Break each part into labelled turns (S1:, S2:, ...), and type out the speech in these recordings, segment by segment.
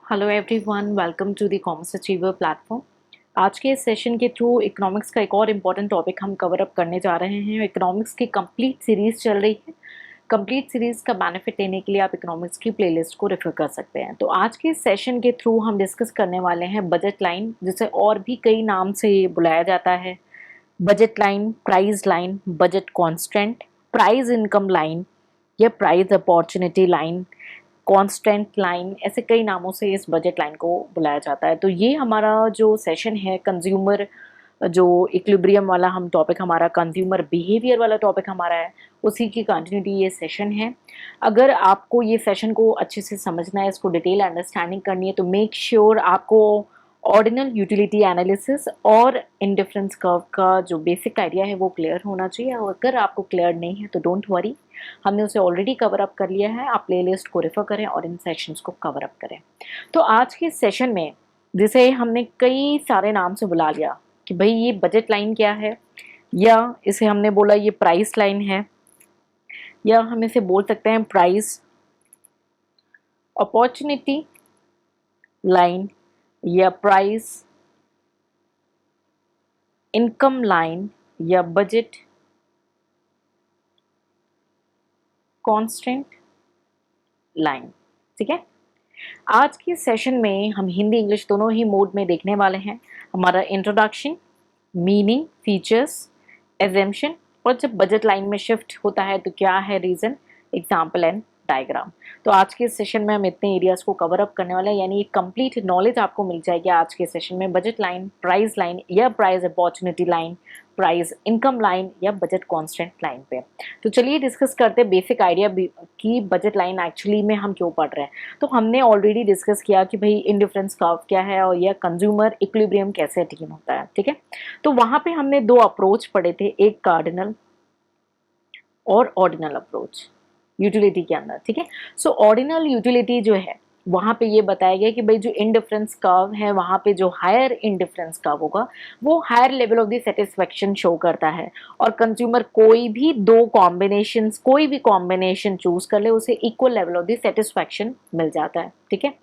S1: Hello everyone, welcome to the commerce achiever platform. आज के इस सेशन के थ्रू इकोनॉमिक्स का एक और इम्पॉर्टेंट टॉपिक हम कवर अप करने जा रहे हैं। इकोनॉमिक्स की कंप्लीट सीरीज चल रही है। कंप्लीट सीरीज का बेनिफिट लेने के लिए आप इकोनॉमिक्स की प्लेलिस्ट को रेफर कर सकते हैं। तो आज के इस सेशन के थ्रू हम डिस्कस करने वाले हैं बजट लाइन, जिसे और भी कई नाम से बुलाया जाता है। Budget line, price line, budget constant, price income line या price opportunity line, constant line, ऐसे कई नामों से इस बजट लाइन को बुलाया जाता है। तो ये हमारा जो सेशन है कंज्यूमर, जो इक्विलिब्रियम वाला हम टॉपिक, हमारा कंज्यूमर बिहेवियर वाला टॉपिक हमारा है, उसी की कंटिन्यूटी ये सेशन है। अगर आपको ये सेशन को अच्छे से समझना है, इसको डिटेल अंडरस्टैंडिंग करनी है, तो मेक श्योर आपको ऑर्डिनल यूटिलिटी एनालिसिस और इंडिफरेंस कर्व का जो बेसिक आइडिया है वो क्लियर होना चाहिए। और अगर आपको क्लियर नहीं है तो डोंट वरी, हमने उसे ऑलरेडी कवर अप कर लिया है। आप प्लेलिस्ट को रेफर करें और इन सेशंस को कवर अप करें। तो आज के सेशन में, जिसे हमने कई सारे नाम से बुला लिया कि भाई ये बजट लाइन क्या है, या इसे हमने बोला ये प्राइस लाइन है, या हम इसे बोल सकते हैं प्राइस अपॉर्चुनिटी लाइन या प्राइस इनकम लाइन या बजट कांस्टेंट लाइन। ठीक है, आज के सेशन में हम हिंदी इंग्लिश दोनों ही मोड में देखने वाले हैं। हमारा इंट्रोडक्शन, मीनिंग, फीचर्स, एजम्पशन, और जब बजट लाइन में शिफ्ट होता है तो क्या है रीजन, एग्जाम्पल एंड डायग्राम। तो आज के सेशन में हम इतने एरियाज को कवर अप करने वाले हैं, यानी एक कंप्लीट नॉलेज आपको मिल जाएगी आज के सेशन में। बजट लाइन, प्राइस लाइन या price opportunity line, price income line या बजट कांस्टेंट लाइन पे। तो चलिए डिस्कस करते हैं बेसिक आइडिया कि बजट लाइन एक्चुअली में हम क्यों पढ़ रहे हैं। तो हमने ऑलरेडी डिस्कस किया कि भाई इंडिफरेंस कर्व क्या है और यह कंज्यूमर इक्विलिब्रियम कैसे अटेन होता है। ठीक है, तो वहां पे हमने दो अप्रोच पढ़े थे, एक कार्डिनल और ऑर्डिनल अप्रोच यूटिलिटी के अंदर। ठीक है, सो ऑर्डिनल यूटिलिटी जो है वहां पे ये बताया गया कि भाई जो इंडिफरेंस कर्व है, वहां पे जो हायर इंडिफरेंस कर्व होगा वो higher level of the satisfaction show करता है। और कंज्यूमर कोई भी दो कॉम्बिनेशन, कोई भी कॉम्बिनेशन चूज कर ले, उसे equal level of the satisfaction मिल जाता है। ठीक है,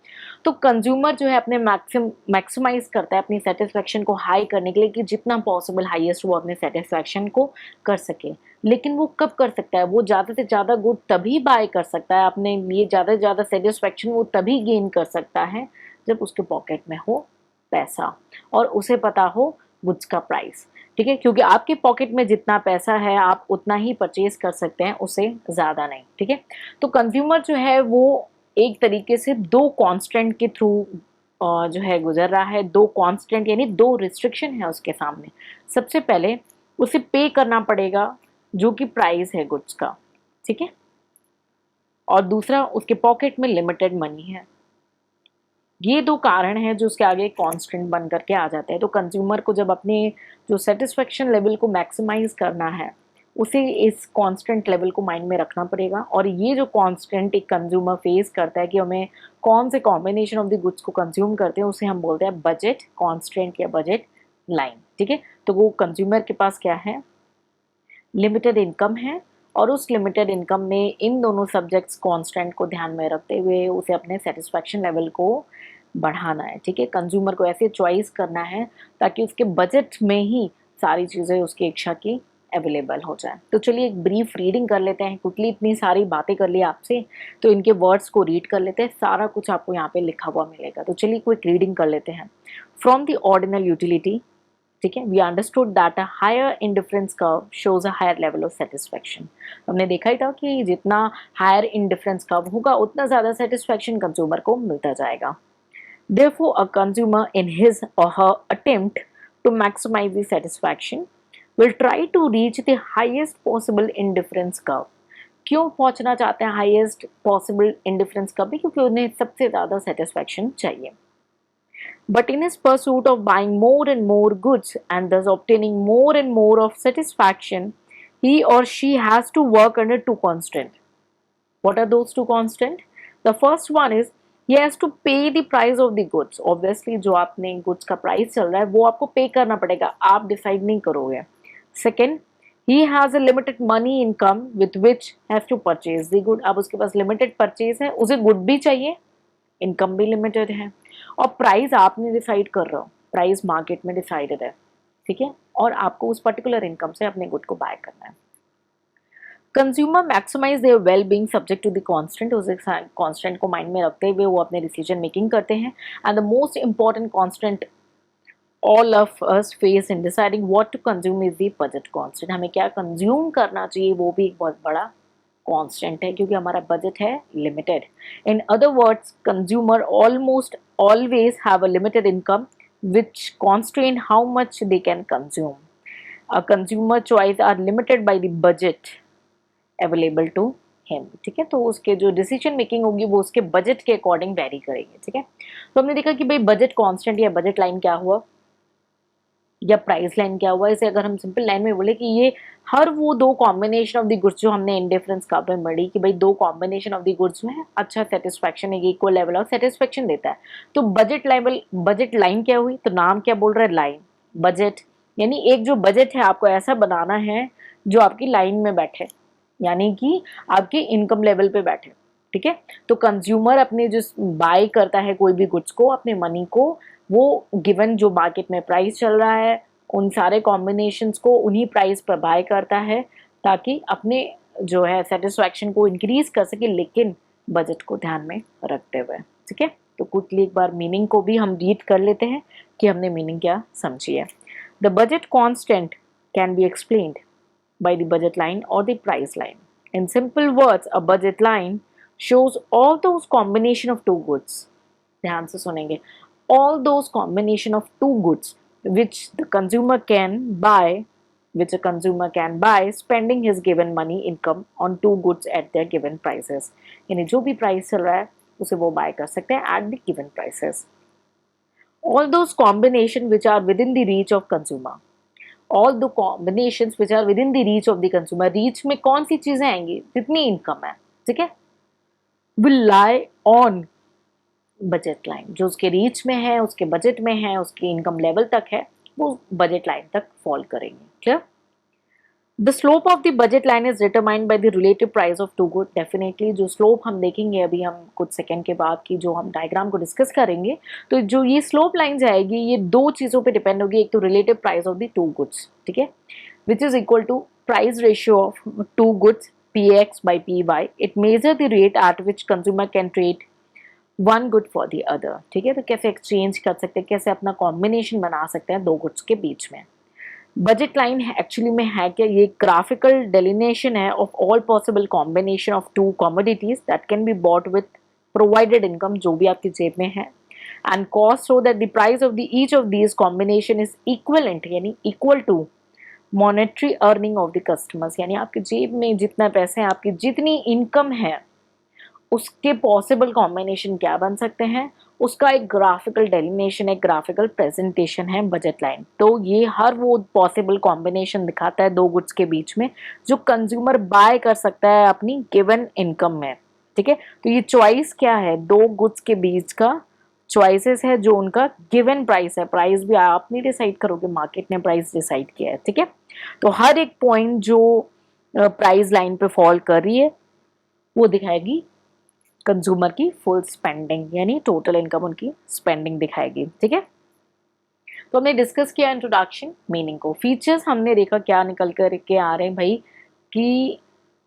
S1: तो कंज्यूमर जो है अपने मैक्सिमाइज करता है अपनी सेटिस्फेक्शन को हाई करने के लिए कि जितना पॉसिबल हाईएस्ट वो अपने सेटिस्फेक्शन को कर सके। लेकिन वो कब कर सकता है, वो ज़्यादा से ज़्यादा गुड तभी बाय कर सकता है, अपने लिए ज़्यादा से ज़्यादा सेटिस्फेक्शन वो तभी गेन कर सकता है जब उसके पॉकेट में हो पैसा और उसे पता हो गुड्स का प्राइस। ठीक है, क्योंकि आपके पॉकेट में जितना पैसा है आप उतना ही परचेज कर सकते हैं, उससे ज़्यादा नहीं। ठीक है, तो कंज्यूमर जो है वो एक तरीके से दो कांस्टेंट के थ्रू जो है गुजर रहा है। दो कांस्टेंट यानी दो रिस्ट्रिक्शन है उसके सामने। सबसे पहले उसे पे करना पड़ेगा जो कि प्राइस है गुड्स का। ठीक है, और दूसरा उसके पॉकेट में लिमिटेड मनी है। ये दो कारण हैं जो उसके आगे कांस्टेंट बन करके आ जाते हैं। तो कंज्यूमर को जब अपने जो सेटिस्फेक्शन लेवल को मैक्सिमाइज करना है, उसे इस कांस्टेंट लेवल को माइंड में रखना पड़ेगा। और ये जो कांस्टेंट एक कंज्यूमर फेस करता है कि हमें कौन से कॉम्बिनेशन ऑफ द गुड्स को कंज्यूम करते हैं, उसे हम बोलते हैं बजट कांस्टेंट या बजट लाइन। ठीक है, तो वो कंज्यूमर के पास क्या है, लिमिटेड इनकम है, और उस लिमिटेड इनकम में इन दोनों सब्जेक्ट्स कांस्टेंट को ध्यान में रखते हुए उसे अपने सेटिस्फेक्शन लेवल को बढ़ाना है। ठीक है, कंज्यूमर को ऐसे चॉइस करना है ताकि उसके बजट में ही सारी चीज़ें उसकी इच्छा की अवेलेबल हो जाए। तो चलिए एक ब्रीफ रीडिंग कर लेते हैं। क्विकली इतनी सारी बातें कर ली आपसे, तो इनके वर्ड्स को रीड कर लेते हैं। सारा कुछ आपको यहाँ पे लिखा हुआ मिलेगा, तो चलिए क्विक रीडिंग कर लेते हैं। फ्रॉम द ऑर्डिनल यूटिलिटी, ठीक है, we understood that a higher indifference curve shows a higher level of satisfaction. हमने देखा ही था कि जितना हायर इंडिफरेंस कर्व होगा उतना ज़्यादा सेटिस्फेक्शन कंज्यूमर को मिलता जाएगा। Therefore, a consumer in his or her attempt to maximize the satisfaction will try to reach the highest possible indifference curve. क्यों पहुंचना चाहते हैं हाईएस्ट पॉसिबल इंडिफरेंस कर्व? क्योंकि उन्हें सबसे ज़्यादा सेटिस्फेक्शन चाहिए। But in his pursuit of buying more and more goods and thus obtaining more and more of satisfaction, he or she has to work under two constraints. What are those two constraints? The first one is he has to pay the price of the goods. Obviously जो आपने goods का price चल रहा है वो आपको pay करना पड़ेगा, आप decide नहीं करोगे. Second, he has a limited money income with which has to purchase the good. अब उसके पास limited purchase है, उसे good भी चाहिए, इनकम भी लिमिटेड है, और प्राइस आपने डिसाइड कर रहे हो, प्राइस मार्केट में डिसाइडेड है, ठीक है, और आपको उस पर्टिकुलर इनकम से अपने गुड को बाय करना है। Consumer maximise their well being subject to the constant, उस कांस्टेंट को माइंड में रखते हुए वो अपने डिसीजन मेकिंग करते हैं। And the most important constant all of us face in deciding what to consume is the budget constant। हमें क्या कंज्यूम करना चाहिए वो भी एक बहुत बड़ा कांस्टेंट है, क्योंकि हमारा बजट है limited. In other words, consumer almost always have a limited income which constrain how much they can consume. A consumer choice are limited by the budget available to him। ठीक है, तो उसके जो decision making होगी वो उसके budget के according very करेगी। ठीक है, तो हमने देखा कि भाई बजट कांस्टेंट या बजट लाइन क्या हुआ या प्राइस लाइन क्या हुआ। इसे अगर हम सिंपल लाइन में बोले कि ये हर वो दो कॉम्बिनेशन ऑफ द गुड्स जो हमने इंडिफरेंस कहा पे मड़ी कि भाई दो कॉम्बिनेशन ऑफ द गुड्स में अच्छा सेटिस्फैक्शन, एक इक्वल लेवल ऑफ सेटिस्फैक्शन देता है। तो बजट लाइन क्या हुई, तो नाम क्या बोल रहा है, लाइन। बजट यानी एक जो बजट है आपको ऐसा बनाना है जो आपकी लाइन में बैठे, यानी कि आपके इनकम लेवल पे बैठे। ठीक है, तो कंज्यूमर अपने जो बाय करता है कोई भी गुड्स को, अपने मनी को, वो गिवन जो मार्केट में प्राइस चल रहा है उन सारे कॉम्बिनेशंस को उन्हीं प्राइस पर बाय करता है ताकि अपने जो है सेटिस्फैक्शन को इंक्रीज कर सके, लेकिन बजट को ध्यान में रखते हुए। ठीक है, तो क्विकली एक बार मीनिंग को भी हम रीड कर लेते हैं कि हमने मीनिंग क्या समझी है। The budget constant can be explained by the budget line or the price line. In simple words, a budget line shows all those combination of two goods. ध्यान से सुनेंगे, all those combination of two goods which the consumer can buy, which a consumer can buy spending his given money income on two goods at their given prices। यानी जो भी price चल रहा है उसे वो बाय कर सकते हैं at the given prices। All those combination which are within the reach of consumer, all the combinations which are within the reach of the consumer। Reach में कौन सी चीजें आएंगी, जितनी इनकम है, ठीक है, will lie on budget line. जो उसके रीच में है, उसके बजट में है, उसके इनकम लेवल तक है, वो बजट लाइन तक फॉल करेंगे। Clear? The slope of the budget line is determined by the relative price of two good. Definitely जो स्लोप हम देखेंगे अभी हम कुछ सेकंड के बाद की जो हम डायग्राम को डिस्कस करेंगे, तो जो ये स्लोप लाइन जाएगी ये दो चीजों पे डिपेंड होगी। एक तो relative price of the two goods, ठीक है, which is equal to price ratio of two goods px by py। It measure the rate at which consumer can trade one good for the other. ठीक है, तो कैसे exchange कर सकते हैं, कैसे अपना कॉम्बिनेशन बना सकते हैं दो गुड्स के बीच में। बजट लाइन एक्चुअली में है क्या, ये ग्राफिकल डेलिनेशन है of all possible combination of two commodities that can be bought with provided income, जो भी आपकी जेब में है, and cost so that the price of the each of these combination is equivalent, यानी equal to monetary earning of the customers. यानी आपकी जेब में जितना पैसे हैं, आपकी जितनी इनकम है, उसके पॉसिबल कॉम्बिनेशन क्या बन सकते हैं, उसका एक ग्राफिकल डेलिनेशन, एक ग्राफिकल प्रेजेंटेशन है बजट लाइन। तो ये हर वो पॉसिबल कॉम्बिनेशन दिखाता है दो गुड्स के बीच में जो कंज्यूमर बाय कर सकता है अपनी गिवन इनकम में। ठीक है, तो ये चॉइस क्या है, दो गुड्स के बीच का चॉइसेस है जो उनका गिवन प्राइस है। प्राइस भी आप नहीं डिसाइड करोगे, मार्केट ने प्राइस डिसाइड किया है। ठीक है, तो हर एक पॉइंट जो प्राइस लाइन पे फॉल कर रही है वो दिखाएगी कंज्यूमर की फुल स्पेंडिंग, यानी टोटल इनकम उनकी स्पेंडिंग दिखाएगी। ठीक है, तो हमने डिस्कस किया इंट्रोडक्शन, मीनिंग को। फीचर्स हमने देखा क्या निकल कर के आ रहे हैं भाई कि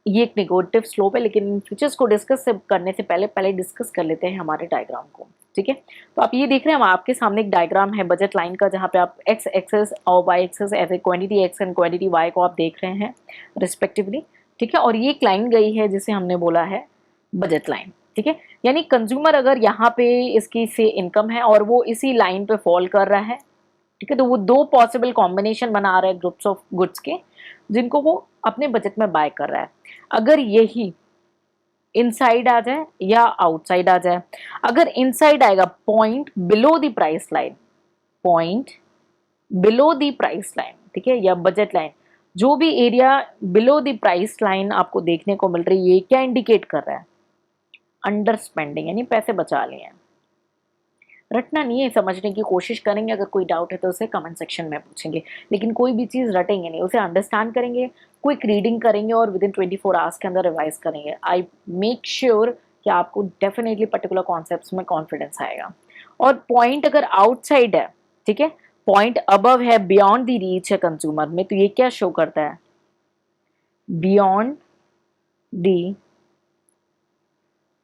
S1: ये एक नेगेटिव स्लोप है, लेकिन फीचर्स को डिस्कस करने से पहले डिस्कस कर लेते हैं हमारे डायग्राम को। ठीक है, तो आप ये देख रहे हैं, हम आपके सामने एक डायग्राम है बजट लाइन का, जहाँ पे आप एक्स एक्सेस और वाई एक्सेस ऐसे quantity X and quantity Y को आप देख रहे हैं रिस्पेक्टिवली। ठीक है, और ये एक लाइन गई है जिसे हमने बोला है बजट लाइन। ठीक है, यानी कंज्यूमर अगर यहाँ पे इसकी से इनकम है और वो इसी लाइन पे फॉल कर रहा है, ठीक है, तो वो दो पॉसिबल कॉम्बिनेशन बना रहा है ग्रुप्स ऑफ गुड्स के, जिनको वो अपने बजट में बाय कर रहा है। अगर यही इनसाइड आ जाए या आउटसाइड आ जाए, अगर इनसाइड आएगा point below the price line, point below the price line, ठीक है, या बजट लाइन, जो भी area below the price line आपको देखने को मिल रही है, क्या इंडिकेट कर रहा है, अंडर स्पेंडिंग, यानी पैसे बचा लिए हैं। रटना नहीं है, समझने की कोशिश करेंगे, अगर कोई डाउट है तो उसे कमेंट सेक्शन में पूछेंगे, लेकिन कोई भी चीज़ रटेंगे नहीं, उसे अंडरस्टैंड करेंगे, क्विक रीडिंग करेंगे और विद इन 24 आवर्स के अंदर रिवाइज करेंगे। आई मेक श्योर कि आपको डेफिनेटली पर्टिकुलर कॉन्सेप्ट्स में कॉन्फिडेंस आएगा। और पॉइंट अगर आउटसाइड है, ठीक है, पॉइंट अबव है, बियॉन्ड द रीच है कंज्यूमर में, तो ये क्या शो करता है, beyond the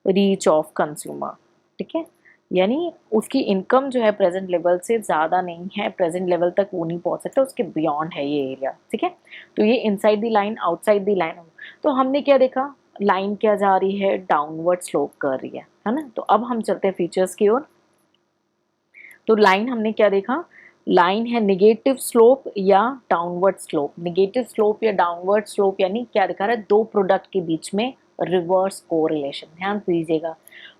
S1: reach of consumer, ठीक है, यानी उसकी इनकम जो है प्रेजेंट लेवल से ज़्यादा नहीं है, प्रेजेंट लेवल तक वो नहीं पहुंच सकता, उसके बियॉन्ड है ये एरिया, ठीक है। तो ये inside the line, outside the line. तो हमने क्या देखा, लाइन क्या जा रही है, डाउनवर्ड स्लोप कर रही है ना। तो अब हम चलते हैं फीचर्स की ओर। तो लाइन हमने क्या देखा, लाइन है निगेटिव स्लोप या डाउनवर्ड स्लोप। निगेटिव स्लोप या डाउनवर्ड स्लोप यानी क्या दिखा रहा है, दो प्रोडक्ट के बीच में रिवर्स कोरिलेशन। ध्यान दीजिएगा,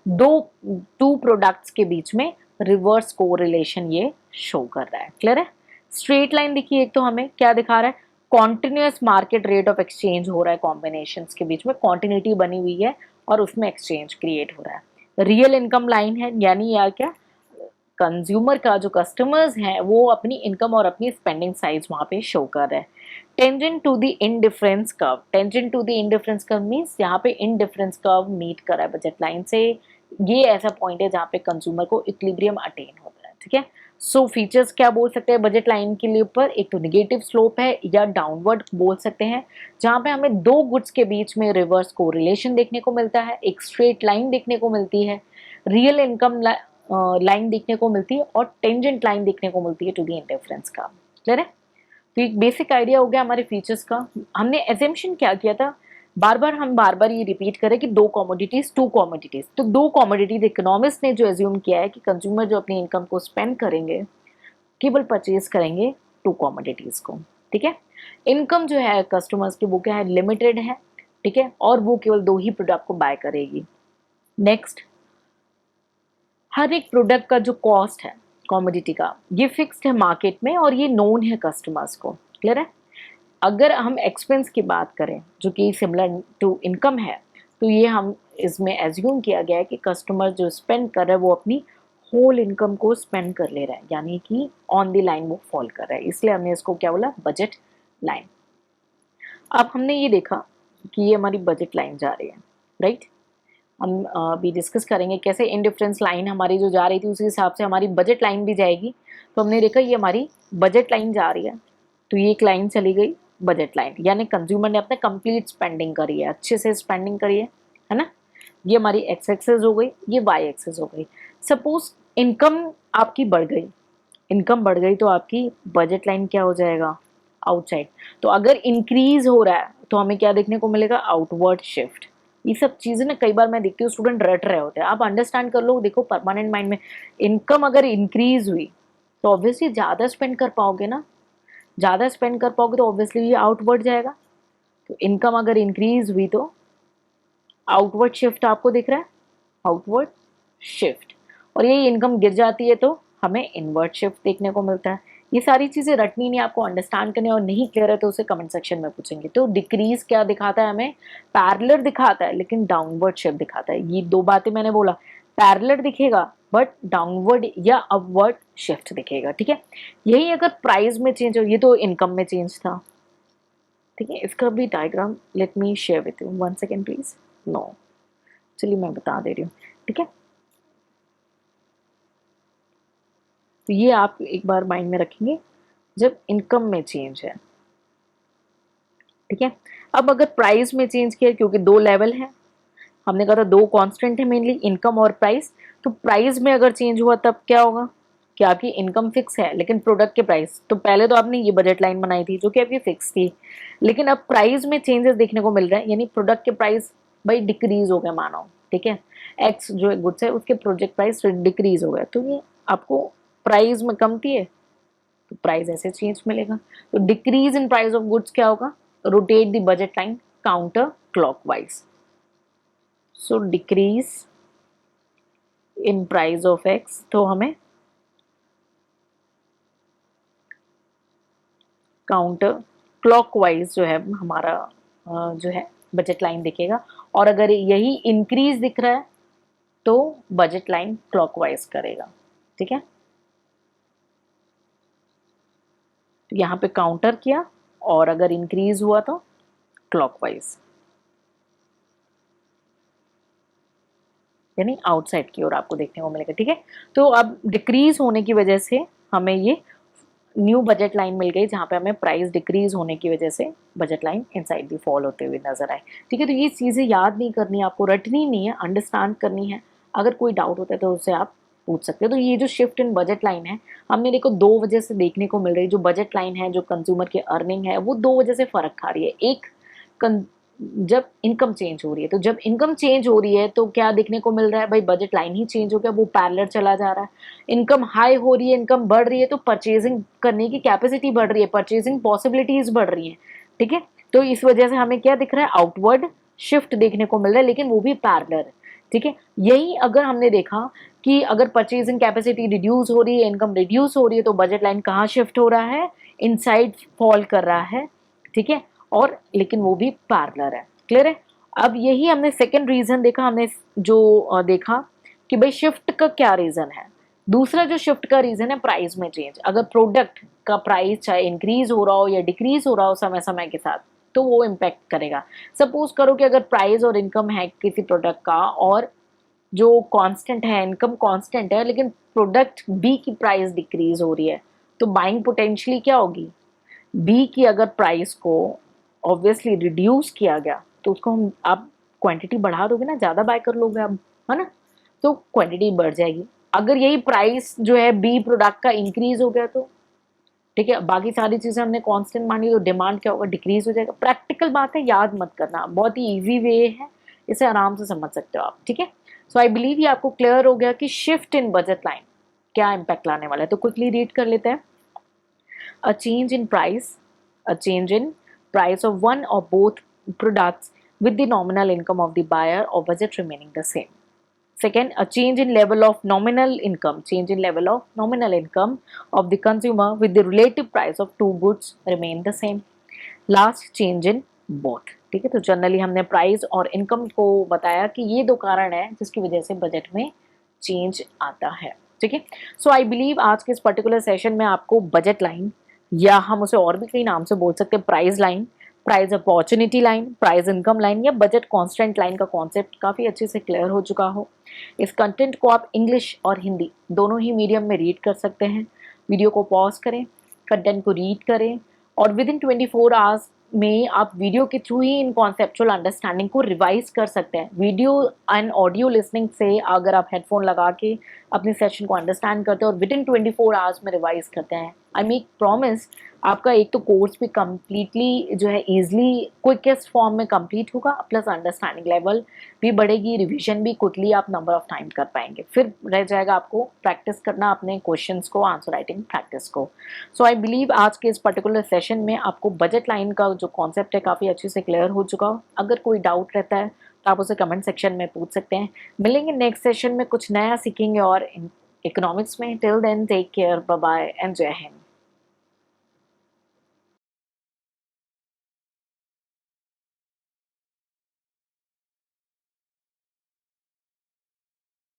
S1: टू प्रोडक्ट्स के बीच में रिवर्स कोरिलेशन ये शो कर रहा है। क्लियर है। स्ट्रेट लाइन देखिए, एक तो हमें क्या दिखा रहा है, continuous market rate of exchange हो रहा है, कॉम्बिनेशंस के बीच में कॉन्टिन्यूटी बनी हुई है और उसमें एक्सचेंज क्रिएट हो रहा है। रियल इनकम लाइन है, यानी यार क्या, कंज्यूमर का जो कस्टमर्स हैं वो अपनी इनकम और अपनी स्पेंडिंग साइज वहां पे शो कर रहे हैं। Tangent to the indifference curve, tangent to the indifference curve means यहाँ पे इनडिफरेंस कर्व मीट कर रहा है बजट लाइन से। ये ऐसा पॉइंट है जहाँ पे कंज्यूमर को इक्विलिब्रियम अटेन होता है, ठीक है। सो फीचर्स क्या बोल सकते हैं बजट लाइन के लिए ऊपर, एक तो निगेटिव स्लोप है या डाउनवर्ड बोल सकते हैं, जहाँ पे हमें दो गुड्स के बीच में रिवर्स कोरिलेशन देखने को मिलता है, एक स्ट्रेट लाइन देखने को मिलती है, रियल इनकम लाइन देखने को मिलती है और टेंजेंट लाइन देखने को मिलती है टू द इंडिफरेंस का। क्लियर है। तो एक बेसिक आइडिया हो गया हमारे फीचर्स का। हमने एजम्पशन क्या किया था, हम बार बार ये रिपीट करें कि दो कमोडिटीज, टू कमोडिटीज। तो दो कमोडिटीज इकोनॉमिस्ट ने जो एज्यूम किया है कि कंज्यूमर जो अपनी इनकम को स्पेंड करेंगे केवल परचेज करेंगे टू कमोडिटीज को, ठीक है। इनकम जो है कस्टमर्स की वो क्या है, लिमिटेड है, ठीक है, और वो केवल दो ही प्रोडक्ट को बाय करेगी। नेक्स्ट, हर एक प्रोडक्ट का जो कॉस्ट है कॉमोडिटी का, ये फिक्स्ड है मार्केट में और ये नोन है कस्टमर्स को। क्लियर है। अगर हम एक्सपेंस की बात करें जो कि सिमिलर टू इनकम है, तो ये हम इसमें एज्यूम किया गया है कि कस्टमर जो स्पेंड कर रहा है वो अपनी होल इनकम को स्पेंड कर ले रहा है, यानी कि ऑन द लाइन वो फॉल कर रहा है, इसलिए हमने इसको क्या बोला, बजट लाइन। अब हमने ये देखा कि ये हमारी बजट लाइन जा रही है, राइट। हम अभी डिस्कस करेंगे कैसे इनडिफरेंस लाइन हमारी जो जा रही थी उसी हिसाब से हमारी बजट लाइन भी जाएगी। तो हमने देखा ये हमारी बजट लाइन जा रही है, तो ये एक लाइन चली गई बजट लाइन, यानी कंज्यूमर ने अपने कंप्लीट स्पेंडिंग करी है, अच्छे से स्पेंडिंग करी है ना। ये हमारी एक्स एक्सेस हो गई, ये वाई एक्सेस हो गई। सपोज इनकम आपकी बढ़ गई, इनकम बढ़ गई तो आपकी बजट लाइन क्या हो जाएगा, आउटसाइड। तो अगर इंक्रीज हो रहा है तो हमें क्या देखने को मिलेगा, आउटवर्ड शिफ्ट। ये सब चीजें ना कई बार मैं देखती हूँ स्टूडेंट रट रहे होते हैं, आप अंडरस्टैंड कर लो। देखो परमानेंट माइंड में इनकम अगर इंक्रीज हुई तो ऑब्वियसली ज्यादा स्पेंड कर पाओगे ना, ज्यादा स्पेंड कर पाओगे तो ऑब्वियसली ये आउटवर्ड जाएगा। तो इनकम अगर इंक्रीज हुई तो आउटवर्ड शिफ्ट आपको दिख रहा है, आउटवर्ड शिफ्ट। और ये इनकम गिर जाती है तो हमें इनवर्ड शिफ्ट देखने को मिलता है। ये सारी चीजें रटनी नहीं, आपको अंडरस्टैंड करने, और नहीं क्लियर है तो उसे कमेंट सेक्शन में पूछेंगे। तो डिक्रीज क्या दिखाता है हमें, पैरेलल दिखाता है लेकिन डाउनवर्ड शिफ्ट दिखाता है। ये दो बातें मैंने बोला, पैरेलल दिखेगा बट डाउनवर्ड या अपवर्ड शिफ्ट दिखेगा, ठीक है। यही अगर प्राइस में चेंज हो, ये तो इनकम में चेंज था, ठीक है। इसका भी diagram let me share with you, 1 second please. No, चलिए मैं बता दे रही हूँ, ठीक है। तो ये आप एक बार माइंड में रखेंगे जब इनकम में चेंज है, ठीक है। अब अगर प्राइस में चेंज किया, क्योंकि दो लेवल है, हमने कहा था दो कांस्टेंट है मेनली, इनकम और प्राइस। तो प्राइस में अगर चेंज हुआ तब क्या होगा, कि आपकी इनकम फिक्स है लेकिन प्रोडक्ट के प्राइस, तो पहले तो आपने ये बजट लाइन बनाई थी जो कि आपकी फिक्स थी, लेकिन अब प्राइस में चेंजेस देखने को मिल रहे हैं, यानी प्रोडक्ट के प्राइस भाई डिक्रीज हो गए मानो, ठीक है। एक्स जो गुड्स है उसके प्रोजेक्ट प्राइस डिक्रीज हो गए, तो ये आपको प्राइस में कमती है तो प्राइस ऐसे चेंज मिलेगा। तो decrease in price of goods क्या होगा, rotate the budget line counter clockwise. So decrease in price of x, तो हमें काउंटर क्लॉकवाइज जो है हमारा जो है बजट लाइन दिखेगा। और अगर यही इंक्रीज दिख रहा है तो बजट लाइन क्लॉकवाइज करेगा, ठीक है। तो यहाँ पे काउंटर किया और अगर इंक्रीज हुआ तो क्लॉकवाइज। यानी आउटसाइड की ओर आपको देखने को मिलेगा, ठीक है। तो अब डिक्रीज होने की वजह से हमें ये न्यू बजट लाइन मिल गई, जहाँ पे हमें प्राइस डिक्रीज होने की वजह से budget line inside the fall होते हुए नजर आए, ठीक है। तो ये चीज़ें याद नहीं करनी है आपको, रटनी नहीं है, अंडरस्टैंड करनी है। अगर कोई डाउट होता है तो उससे आप पूछ सकते हो। तो ये जो शिफ्ट इन बजट लाइन है, हमने देखो दो वजह से देखने को मिल रही है। जो बजट लाइन है, जो कंज्यूमर की अर्निंग है, वो दो वजह से फर्क खा रही है। एक, जब इनकम चेंज हो रही है, तो जब इनकम चेंज हो रही है तो क्या देखने को मिल रहा है भाई, बजट लाइन ही चेंज हो गया, वो पैरेलल चला जा रहा है। इनकम हाई हो रही है, इनकम बढ़ रही है, तो परचेजिंग करने की कैपेसिटी बढ़ रही है, परचेजिंग पॉसिबिलिटीज बढ़ रही है, ठीक है। तो इस वजह से हमें क्या दिख रहा है, आउटवर्ड शिफ्ट देखने को मिल रहा है, लेकिन वो भी पैरेलल है, ठीक है। यही अगर हमने देखा कि अगर परचेजिंग कैपेसिटी रिड्यूस हो रही है, इनकम रिड्यूस हो रही है, तो बजट लाइन कहाँ शिफ्ट हो रहा है, इनसाइड फॉल कर रहा है, ठीक है। और लेकिन वो भी पैरेलल है, क्लियर है। अब यही हमने सेकंड रीजन देखा, हमने जो देखा कि भाई शिफ्ट का क्या रीजन है। दूसरा जो शिफ्ट का रीजन है, प्राइस में चेंज। अगर प्रोडक्ट का प्राइस चाहे इंक्रीज हो रहा हो या डिक्रीज हो रहा हो समय समय के साथ, तो वो इम्पैक्ट करेगा। सपोज करो कि अगर प्राइस और इनकम है किसी प्रोडक्ट का, और जो कांस्टेंट है, इनकम कांस्टेंट है, लेकिन प्रोडक्ट बी की प्राइस डिक्रीज हो रही है, तो बाइंग पोटेंशियली क्या होगी, बी की अगर प्राइस को ऑब्वियसली रिड्यूस किया गया, तो उसको हम आप क्वांटिटी बढ़ा दोगे ना, ज़्यादा बाय कर लोगे आप, है ना, तो क्वांटिटी बढ़ जाएगी। अगर यही प्राइस जो है बी प्रोडक्ट का इंक्रीज हो गया, तो ठीक है, बाकी सारी चीज़ें हमने कांस्टेंट मानी, तो डिमांड क्या होगा, डिक्रीज हो जाएगा। प्रैक्टिकल बात है, याद मत करना, बहुत ही ईजी वे है, इसे आराम से समझ सकते हो आप, ठीक है। सो आई बिलीव ये आपको क्लियर हो गया कि शिफ्ट इन बजट लाइन क्या इम्पैक्ट लाने वाला है। तो क्विकली रीड कर लेते हैं। A change in price, a change in price of one or both products with the nominal income of the buyer or budget remaining the same. Second, a change in level of nominal income, change in level of nominal income of the consumer with the relative price of two goods remain the same. Last, change in both. ठीक है, तो generally हमने price और income को बताया कि ये दो कारण है जिसकी वजह से बजट में चेंज आता है, ठीक है। सो आई बिलीव आज के इस पर्टिकुलर सेशन में आपको बजट लाइन, या हम उसे और भी कई नाम से बोल सकते हैं, price line, price opportunity line, price income line, या बजट कांस्टेंट लाइन का कॉन्सेप्ट काफ़ी अच्छे से क्लियर हो चुका हो। इस कंटेंट को आप इंग्लिश और हिंदी दोनों ही मीडियम में रीड कर सकते हैं। वीडियो को पॉज करें, कंटेंट को रीड करें, और विद इन 24 आवर्स में आप वीडियो के थ्रू ही इन कॉन्सेप्चुअल अंडरस्टैंडिंग को रिवाइज कर सकते हैं। वीडियो एंड ऑडियो लिसनिंग से अगर आप हेडफोन लगा के अपने सेशन को अंडरस्टैंड करते हैं और विद इन 24 आवर्स में रिवाइज करते हैं, आई मेक प्रॉमिस आपका एक तो कोर्स भी कम्प्लीटली जो है ईजिली क्विकेस्ट फॉर्म में कंप्लीट होगा, प्लस अंडरस्टैंडिंग लेवल भी बढ़ेगी, रिवीजन भी क्विकली आप नंबर ऑफ टाइम कर पाएंगे। फिर रह जाएगा आपको प्रैक्टिस करना अपने क्वेश्चंस को, आंसर राइटिंग प्रैक्टिस को। सो आई बिलीव आज के इस पर्टिकुलर सेशन में आपको बजट लाइन का जो कॉन्सेप्ट है काफ़ी अच्छे से क्लियर हो चुका हो। अगर कोई डाउट रहता है तो आप उसे कमेंट सेक्शन में पूछ सकते हैं। मिलेंगे नेक्स्ट सेशन में, कुछ नया सीखेंगे और इकोनॉमिक्स में। Till then take care, bye bye and Jai Hind.